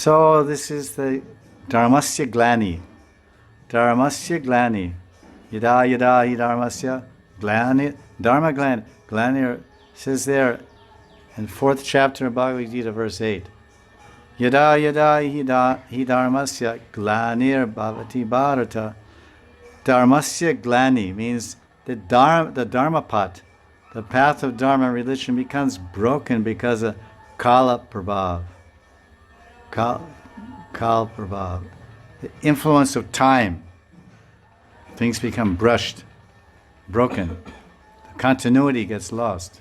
So this is the Dharmasya Glani. Dharmasya Glani. Yada yada hi Dharmasya Glani. Dharma Glani. Glani says there in 4th chapter of Bhagavad Gita, verse 8. Yada yada hi Dharmasya Glanir Bhavati Bharata. Dharmasya Glani means the Dharma path, the path of Dharma and religion becomes broken because of Kala Prabhav. Kal Prabhav. The influence of time. Things become brushed, broken. The continuity gets lost.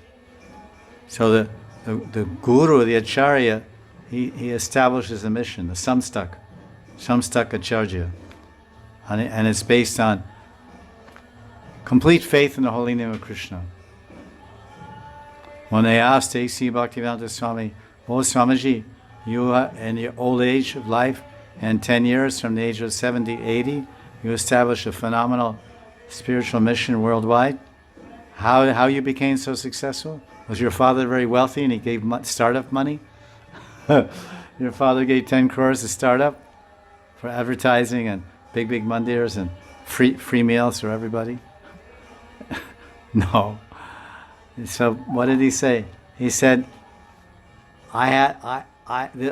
So the guru, the acharya, he establishes a mission, the samstak acharya. And it's based on complete faith in the holy name of Krishna. When they asked A.C. Bhaktivedanta Swami, "Oh Swamiji, you in your old age of life, and 10 years from the age of 70, 80, you established a phenomenal spiritual mission worldwide. How you became so successful? Was your father very wealthy and he gave startup money? Your father gave 10 crores to startup for advertising and big mandirs and free meals for everybody?" No. So what did he say? He said,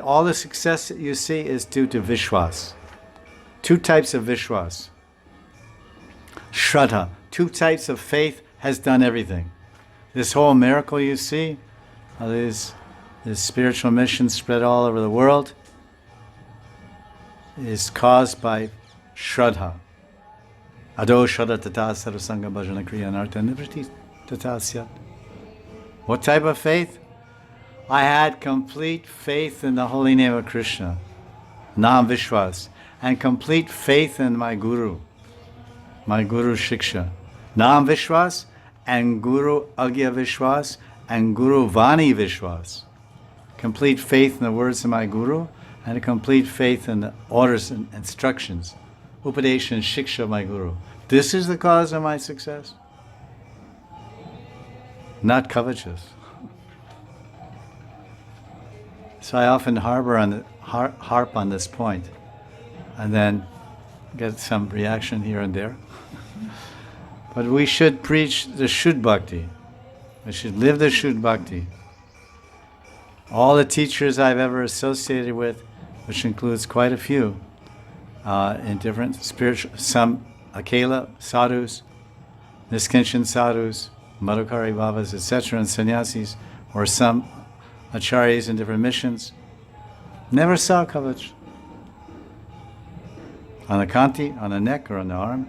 all the success that you see is due to Vishwas. 2 types of Vishwas. Shraddha, 2 types of faith has done everything. This whole miracle you see, this spiritual mission spread all over the world, is caused by Shraddha. Ado Shraddha tata sarasanga bhajana kriya nartha nivriti tata syat. What type of faith? I had complete faith in the holy name of Krishna, Nam Vishwas, and complete faith in my Guru Shiksha. Nam Vishwas and Guru Agya Vishwas and Guru Vani Vishwas. Complete faith in the words of my Guru and a complete faith in the orders and instructions, Upadesha and Shiksha of my Guru. This is the cause of my success. Not covetous. So I often harp on this point, and then get some reaction here and there. But we should preach the Shuddha Bhakti. We should live the Shuddha Bhakti. All the teachers I've ever associated with, which includes quite a few, in different spiritual, some Akela sadhus, Niskinchan sadhus, Madhukari Babas, etc., and sannyasis, or some acharyas in different missions, never saw covet on the kanti, on the neck, or on the arm.